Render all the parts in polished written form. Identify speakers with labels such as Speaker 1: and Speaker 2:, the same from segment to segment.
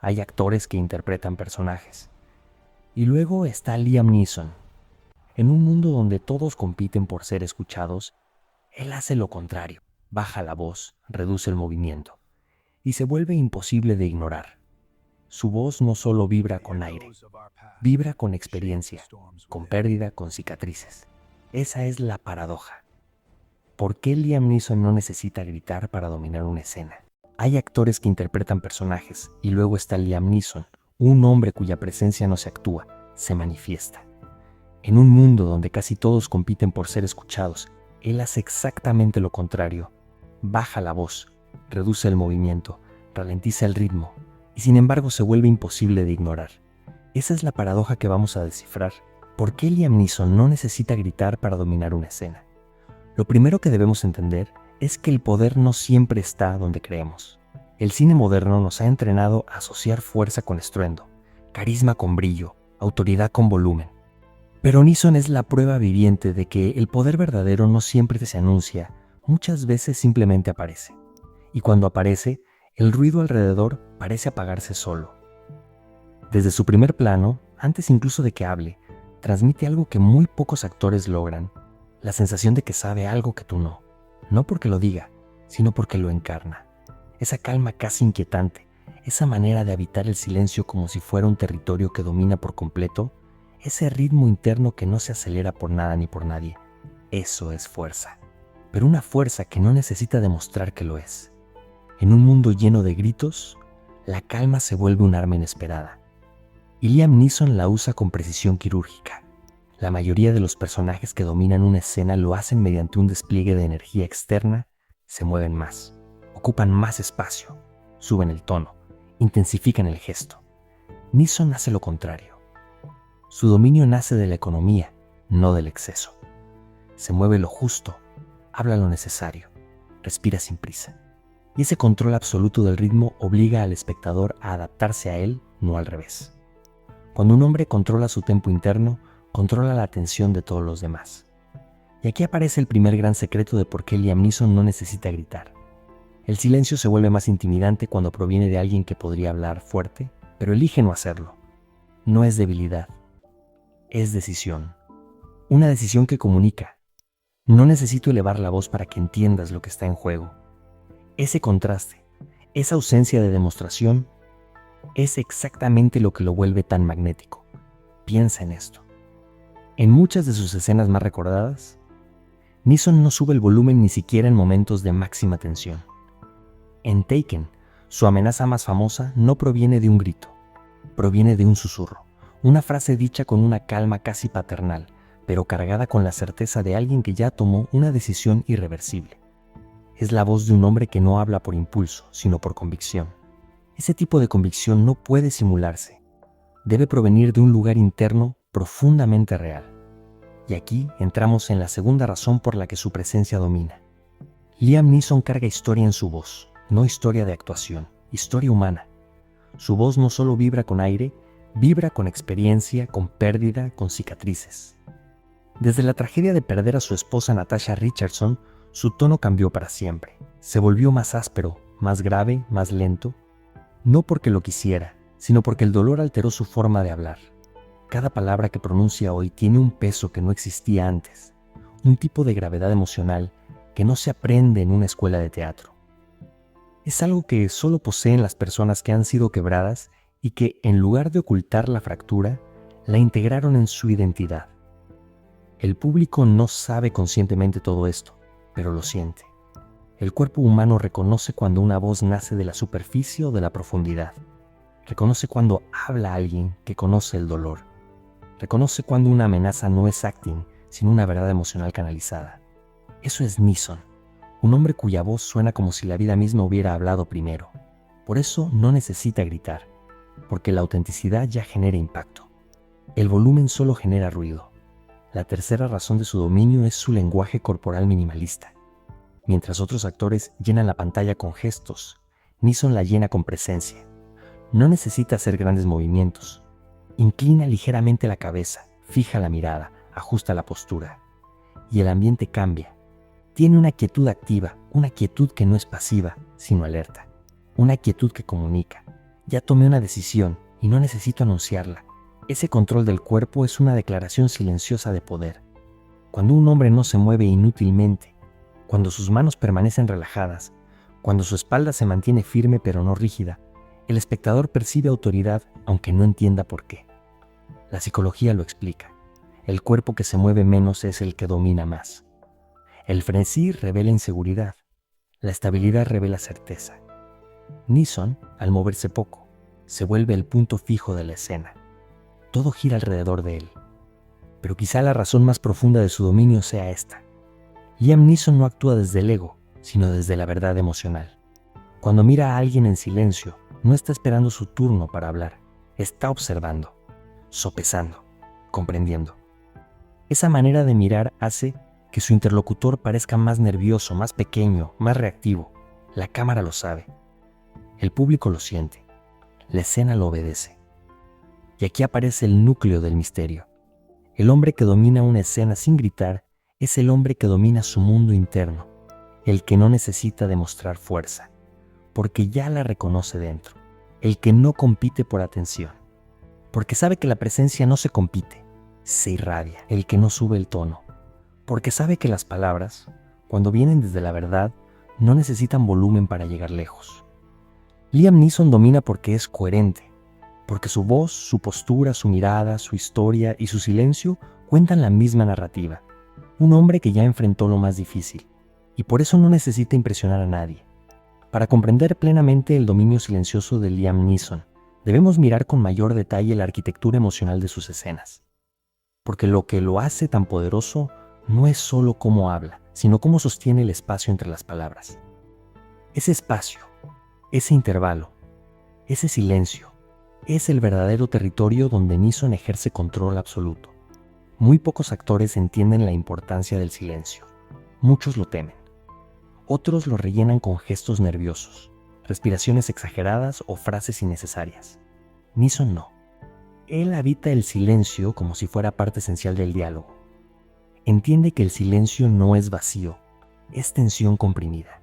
Speaker 1: hay actores que interpretan personajes. Y luego está Liam Neeson. En un mundo donde todos compiten por ser escuchados, él hace lo contrario, baja la voz, reduce el movimiento, y se vuelve imposible de ignorar. Su voz no solo vibra con aire, vibra con experiencia, con pérdida, con cicatrices. Esa es la paradoja. ¿Por qué Liam Neeson no necesita gritar para dominar una escena? Hay actores que interpretan personajes, y luego está Liam Neeson, un hombre cuya presencia no se actúa, se manifiesta. En un mundo donde casi todos compiten por ser escuchados, él hace exactamente lo contrario. Baja la voz, reduce el movimiento, ralentiza el ritmo, y sin embargo se vuelve imposible de ignorar. Esa es la paradoja que vamos a descifrar. ¿Por qué Liam Neeson no necesita gritar para dominar una escena? Lo primero que debemos entender es que el poder no siempre está donde creemos. El cine moderno nos ha entrenado a asociar fuerza con estruendo, carisma con brillo, autoridad con volumen. Pero Neeson es la prueba viviente de que el poder verdadero no siempre se anuncia, muchas veces simplemente aparece. Y cuando aparece, el ruido alrededor parece apagarse solo. Desde su primer plano, antes incluso de que hable, transmite algo que muy pocos actores logran, la sensación de que sabe algo que tú no. No porque lo diga, sino porque lo encarna. Esa calma casi inquietante, esa manera de habitar el silencio como si fuera un territorio que domina por completo, ese ritmo interno que no se acelera por nada ni por nadie. Eso es fuerza. Pero una fuerza que no necesita demostrar que lo es. En un mundo lleno de gritos, la calma se vuelve un arma inesperada. Y Liam Neeson la usa con precisión quirúrgica. La mayoría de los personajes que dominan una escena lo hacen mediante un despliegue de energía externa, se mueven más, ocupan más espacio, suben el tono, intensifican el gesto. Neeson hace lo contrario. Su dominio nace de la economía, no del exceso. Se mueve lo justo, habla lo necesario, respira sin prisa. Y ese control absoluto del ritmo obliga al espectador a adaptarse a él, no al revés. Cuando un hombre controla su tempo interno, controla la atención de todos los demás. Y aquí aparece el primer gran secreto de por qué Liam Neeson no necesita gritar. El silencio se vuelve más intimidante cuando proviene de alguien que podría hablar fuerte, pero elige no hacerlo. No es debilidad, es decisión. Una decisión que comunica. No necesito elevar la voz para que entiendas lo que está en juego. Ese contraste, esa ausencia de demostración, es exactamente lo que lo vuelve tan magnético. Piensa en esto. En muchas de sus escenas más recordadas, Neeson no sube el volumen ni siquiera en momentos de máxima tensión. En Taken, su amenaza más famosa no proviene de un grito, proviene de un susurro, una frase dicha con una calma casi paternal, pero cargada con la certeza de alguien que ya tomó una decisión irreversible. Es la voz de un hombre que no habla por impulso, sino por convicción. Ese tipo de convicción no puede simularse. Debe provenir de un lugar interno profundamente real. Y aquí entramos en la segunda razón por la que su presencia domina. Liam Neeson carga historia en su voz, no historia de actuación, historia humana. Su voz no solo vibra con aire, vibra con experiencia, con pérdida, con cicatrices. Desde la tragedia de perder a su esposa Natasha Richardson, su tono cambió para siempre. Se volvió más áspero, más grave, más lento. No porque lo quisiera, sino porque el dolor alteró su forma de hablar. Cada palabra que pronuncia hoy tiene un peso que no existía antes, un tipo de gravedad emocional que no se aprende en una escuela de teatro. Es algo que solo poseen las personas que han sido quebradas y que, en lugar de ocultar la fractura, la integraron en su identidad. El público no sabe conscientemente todo esto, pero lo siente. El cuerpo humano reconoce cuando una voz nace de la superficie o de la profundidad. Reconoce cuando habla alguien que conoce el dolor. Reconoce cuando una amenaza no es acting, sino una verdad emocional canalizada. Eso es Neeson, un hombre cuya voz suena como si la vida misma hubiera hablado primero. Por eso no necesita gritar, porque la autenticidad ya genera impacto. El volumen solo genera ruido. La tercera razón de su dominio es su lenguaje corporal minimalista. Mientras otros actores llenan la pantalla con gestos, Neeson la llena con presencia. No necesita hacer grandes movimientos. Inclina ligeramente la cabeza, fija la mirada, ajusta la postura. Y el ambiente cambia. Tiene una quietud activa, una quietud que no es pasiva, sino alerta. Una quietud que comunica. Ya tomé una decisión y no necesito anunciarla. Ese control del cuerpo es una declaración silenciosa de poder. Cuando un hombre no se mueve inútilmente, cuando sus manos permanecen relajadas, cuando su espalda se mantiene firme pero no rígida, el espectador percibe autoridad aunque no entienda por qué. La psicología lo explica. El cuerpo que se mueve menos es el que domina más. El frenesí revela inseguridad. La estabilidad revela certeza. Neeson, al moverse poco, se vuelve el punto fijo de la escena. Todo gira alrededor de él. Pero quizá la razón más profunda de su dominio sea esta. Liam Neeson no actúa desde el ego, sino desde la verdad emocional. Cuando mira a alguien en silencio, no está esperando su turno para hablar. Está observando, sopesando, comprendiendo. Esa manera de mirar hace que su interlocutor parezca más nervioso, más pequeño, más reactivo. La cámara lo sabe. El público lo siente. La escena lo obedece. Y aquí aparece el núcleo del misterio. El hombre que domina una escena sin gritar es el hombre que domina su mundo interno, el que no necesita demostrar fuerza, porque ya la reconoce dentro, el que no compite por atención, porque sabe que la presencia no se compite, se irradia, el que no sube el tono, porque sabe que las palabras, cuando vienen desde la verdad, no necesitan volumen para llegar lejos. Liam Neeson domina porque es coherente, porque su voz, su postura, su mirada, su historia y su silencio cuentan la misma narrativa. Un hombre que ya enfrentó lo más difícil, y por eso no necesita impresionar a nadie. Para comprender plenamente el dominio silencioso de Liam Neeson, debemos mirar con mayor detalle la arquitectura emocional de sus escenas. Porque lo que lo hace tan poderoso no es solo cómo habla, sino cómo sostiene el espacio entre las palabras. Ese espacio, ese intervalo, ese silencio, es el verdadero territorio donde Neeson ejerce control absoluto. Muy pocos actores entienden la importancia del silencio. Muchos lo temen. Otros lo rellenan con gestos nerviosos, respiraciones exageradas o frases innecesarias. Neeson no. Él habita el silencio como si fuera parte esencial del diálogo. Entiende que el silencio no es vacío, es tensión comprimida.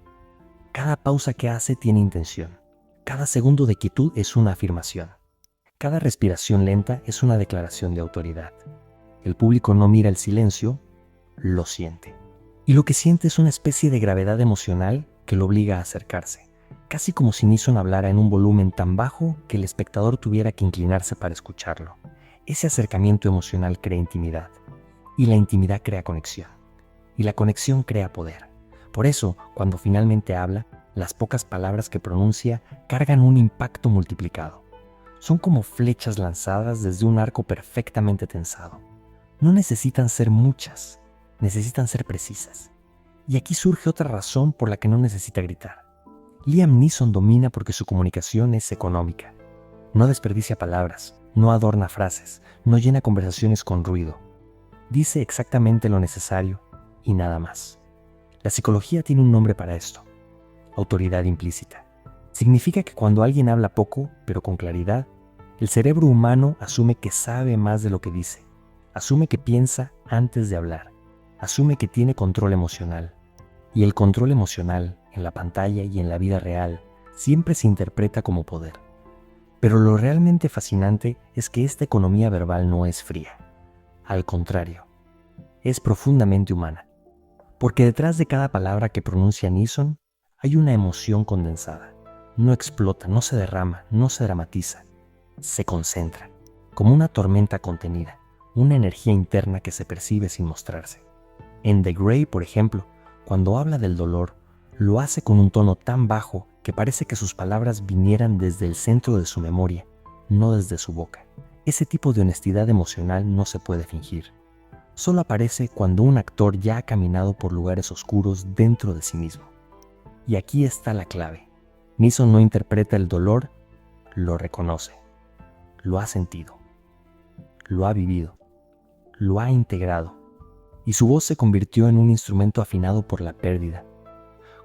Speaker 1: Cada pausa que hace tiene intención. Cada segundo de quietud es una afirmación. Cada respiración lenta es una declaración de autoridad. El público no mira el silencio, lo siente. Y lo que siente es una especie de gravedad emocional que lo obliga a acercarse, casi como si Neeson hablara en un volumen tan bajo que el espectador tuviera que inclinarse para escucharlo. Ese acercamiento emocional crea intimidad, y la intimidad crea conexión, y la conexión crea poder. Por eso, cuando finalmente habla, las pocas palabras que pronuncia cargan un impacto multiplicado. Son como flechas lanzadas desde un arco perfectamente tensado. No necesitan ser muchas, necesitan ser precisas. Y aquí surge otra razón por la que no necesita gritar. Liam Neeson domina porque su comunicación es económica. No desperdicia palabras, no adorna frases, no llena conversaciones con ruido. Dice exactamente lo necesario y nada más. La psicología tiene un nombre para esto: autoridad implícita. Significa que cuando alguien habla poco, pero con claridad, el cerebro humano asume que sabe más de lo que dice, asume que piensa antes de hablar, asume que tiene control emocional. Y el control emocional, en la pantalla y en la vida real, siempre se interpreta como poder. Pero lo realmente fascinante es que esta economía verbal no es fría. Al contrario, es profundamente humana. Porque detrás de cada palabra que pronuncia Neeson hay una emoción condensada. No explota, no se derrama, no se dramatiza. Se concentra, como una tormenta contenida, una energía interna que se percibe sin mostrarse. En The Grey, por ejemplo, cuando habla del dolor, lo hace con un tono tan bajo que parece que sus palabras vinieran desde el centro de su memoria, no desde su boca. Ese tipo de honestidad emocional no se puede fingir. Solo aparece cuando un actor ya ha caminado por lugares oscuros dentro de sí mismo. Y aquí está la clave. Neeson no interpreta el dolor, lo reconoce. Lo ha sentido, lo ha vivido, lo ha integrado, y su voz se convirtió en un instrumento afinado por la pérdida.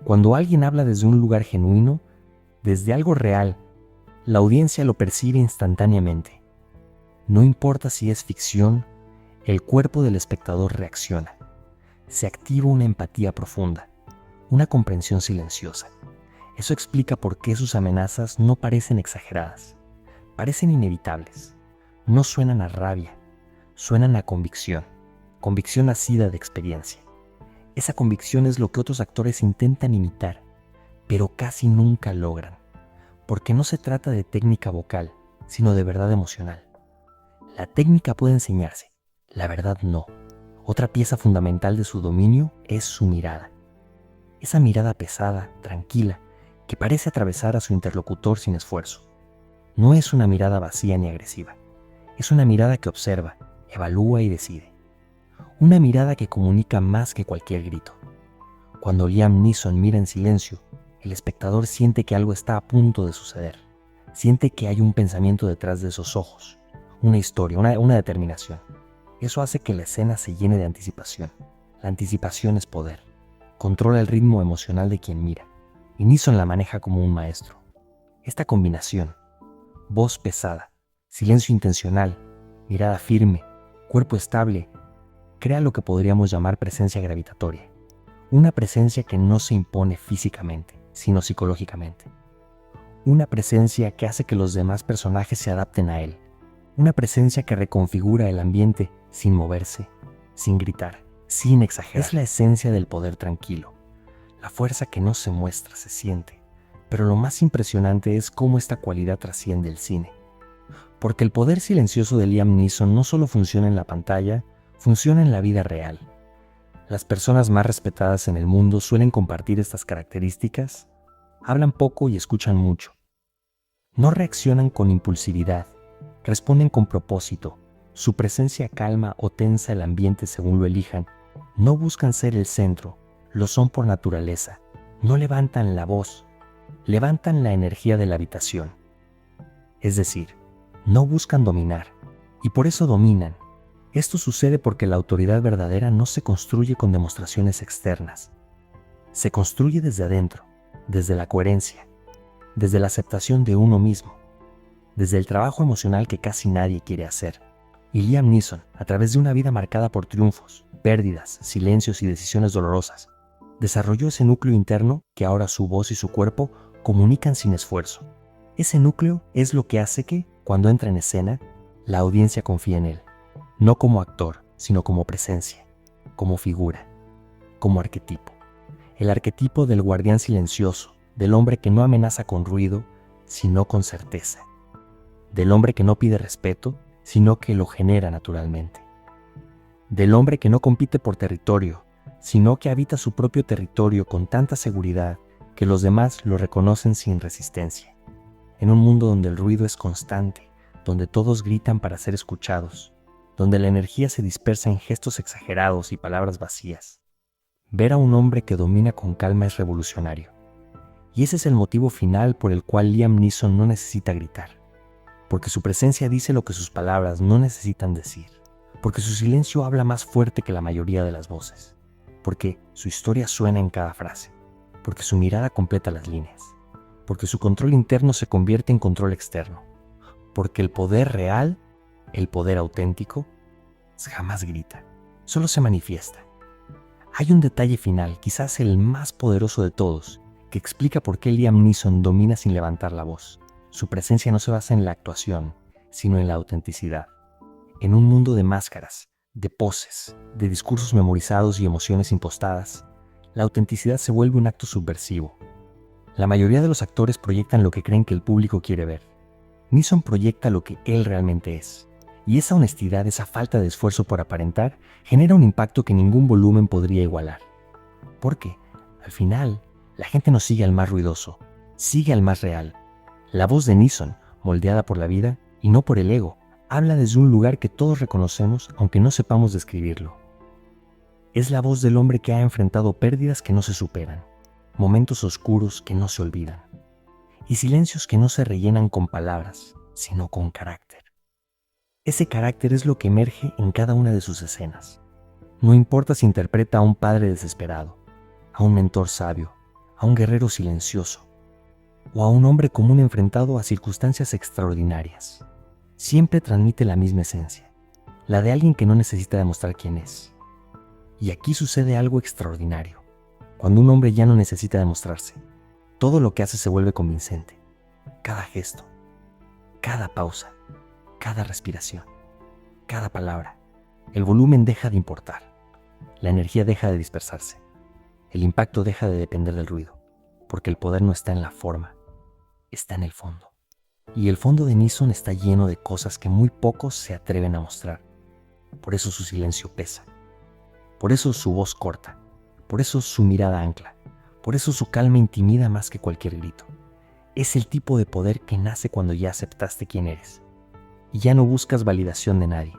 Speaker 1: Cuando alguien habla desde un lugar genuino, desde algo real, la audiencia lo percibe instantáneamente. No importa si es ficción, el cuerpo del espectador reacciona. Se activa una empatía profunda, una comprensión silenciosa. Eso explica por qué sus amenazas no parecen exageradas, parecen inevitables. No suenan a rabia, suenan a convicción, convicción nacida de experiencia. Esa convicción es lo que otros actores intentan imitar, pero casi nunca logran, porque no se trata de técnica vocal, sino de verdad emocional. La técnica puede enseñarse, la verdad no. Otra pieza fundamental de su dominio es su mirada. Esa mirada pesada, tranquila, que parece atravesar a su interlocutor sin esfuerzo. No es una mirada vacía ni agresiva. Es una mirada que observa, evalúa y decide. Una mirada que comunica más que cualquier grito. Cuando Liam Neeson mira en silencio, el espectador siente que algo está a punto de suceder. Siente que hay un pensamiento detrás de esos ojos, una historia, una determinación. Eso hace que la escena se llene de anticipación. La anticipación es poder. Controla el ritmo emocional de quien mira, y Neeson la maneja como un maestro. Esta combinación, voz pesada, silencio intencional, mirada firme, cuerpo estable, crea lo que podríamos llamar presencia gravitatoria. Una presencia que no se impone físicamente, sino psicológicamente. Una presencia que hace que los demás personajes se adapten a él. Una presencia que reconfigura el ambiente sin moverse, sin gritar, sin exagerar. Es la esencia del poder tranquilo. La fuerza que no se muestra, se siente. Pero lo más impresionante es cómo esta cualidad trasciende el cine. Porque el poder silencioso de Liam Neeson no solo funciona en la pantalla, funciona en la vida real. Las personas más respetadas en el mundo suelen compartir estas características. Hablan poco y escuchan mucho. No reaccionan con impulsividad, responden con propósito. Su presencia calma o tensa el ambiente según lo elijan. No buscan ser el centro, lo son por naturaleza. No levantan la voz, levantan la energía de la habitación. Es decir, no buscan dominar, y por eso dominan. Esto sucede porque la autoridad verdadera no se construye con demostraciones externas. Se construye desde adentro, desde la coherencia, desde la aceptación de uno mismo, desde el trabajo emocional que casi nadie quiere hacer. Y Liam Neeson, a través de una vida marcada por triunfos, pérdidas, silencios y decisiones dolorosas, desarrolló ese núcleo interno que ahora su voz y su cuerpo comunican sin esfuerzo. Ese núcleo es lo que hace que, cuando entra en escena, la audiencia confíe en él, no como actor, sino como presencia, como figura, como arquetipo. El arquetipo del guardián silencioso, del hombre que no amenaza con ruido, sino con certeza, del hombre que no pide respeto, sino que lo genera naturalmente, del hombre que no compite por territorio, sino que habita su propio territorio con tanta seguridad que los demás lo reconocen sin resistencia. En un mundo donde el ruido es constante, donde todos gritan para ser escuchados, donde la energía se dispersa en gestos exagerados y palabras vacías, ver a un hombre que domina con calma es revolucionario. Y ese es el motivo final por el cual Liam Neeson no necesita gritar, porque su presencia dice lo que sus palabras no necesitan decir, porque su silencio habla más fuerte que la mayoría de las voces, porque su historia suena en cada frase, porque su mirada completa las líneas, porque su control interno se convierte en control externo, porque el poder real, el poder auténtico, jamás grita, solo se manifiesta. Hay un detalle final, quizás el más poderoso de todos, que explica por qué Liam Neeson domina sin levantar la voz. Su presencia no se basa en la actuación, sino en la autenticidad. En un mundo de máscaras, de poses, de discursos memorizados y emociones impostadas, la autenticidad se vuelve un acto subversivo. La mayoría de los actores proyectan lo que creen que el público quiere ver. Neeson proyecta lo que él realmente es. Y esa honestidad, esa falta de esfuerzo por aparentar, genera un impacto que ningún volumen podría igualar. Porque, al final, la gente no sigue al más ruidoso, sigue al más real. La voz de Neeson, moldeada por la vida y no por el ego, habla desde un lugar que todos reconocemos aunque no sepamos describirlo. Es la voz del hombre que ha enfrentado pérdidas que no se superan, momentos oscuros que no se olvidan, y silencios que no se rellenan con palabras, sino con carácter. Ese carácter es lo que emerge en cada una de sus escenas. No importa si interpreta a un padre desesperado, a un mentor sabio, a un guerrero silencioso, o a un hombre común enfrentado a circunstancias extraordinarias. Siempre transmite la misma esencia, la de alguien que no necesita demostrar quién es. Y aquí sucede algo extraordinario, cuando un hombre ya no necesita demostrarse, Todo lo que hace se vuelve convincente. Cada gesto, cada pausa, cada respiración, cada palabra. El volumen deja de importar. La energía deja de dispersarse. El impacto deja de depender del ruido, porque el poder no está en la forma, está en el fondo. Y el fondo de Neeson está lleno de cosas que muy pocos se atreven a mostrar. Por eso su silencio pesa. Por eso su voz corta. Por eso su mirada ancla. Por eso su calma intimida más que cualquier grito. Es el tipo de poder que nace cuando ya aceptaste quién eres y ya no buscas validación de nadie.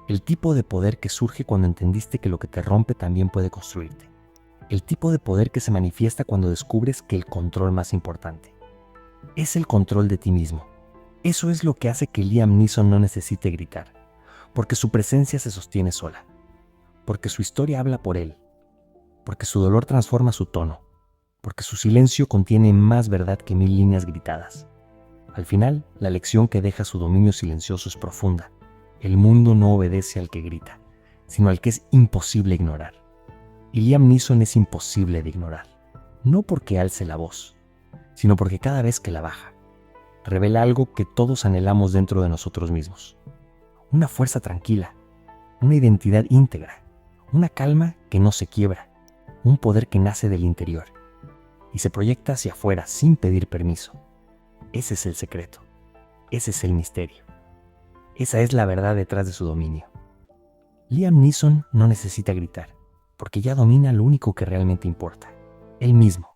Speaker 1: El tipo de poder que surge cuando entendiste que lo que te rompe también puede construirte. El tipo de poder que se manifiesta cuando descubres que el control más importante es el control de ti mismo. Eso es lo que hace que Liam Neeson no necesite gritar, porque su presencia se sostiene sola, porque su historia habla por él, porque su dolor transforma su tono, porque su silencio contiene más verdad que 1000 líneas gritadas. Al final, la lección que deja su dominio silencioso es profunda. El mundo no obedece al que grita, sino al que es imposible ignorar. Y Liam Neeson es imposible de ignorar, no porque alce la voz, sino porque cada vez que la baja, revela algo que todos anhelamos dentro de nosotros mismos. Una fuerza tranquila, una identidad íntegra, una calma que no se quiebra, un poder que nace del interior y se proyecta hacia afuera sin pedir permiso. Ese es el secreto, ese es el misterio, esa es la verdad detrás de su dominio. Liam Neeson no necesita gritar, porque ya domina lo único que realmente importa, él mismo.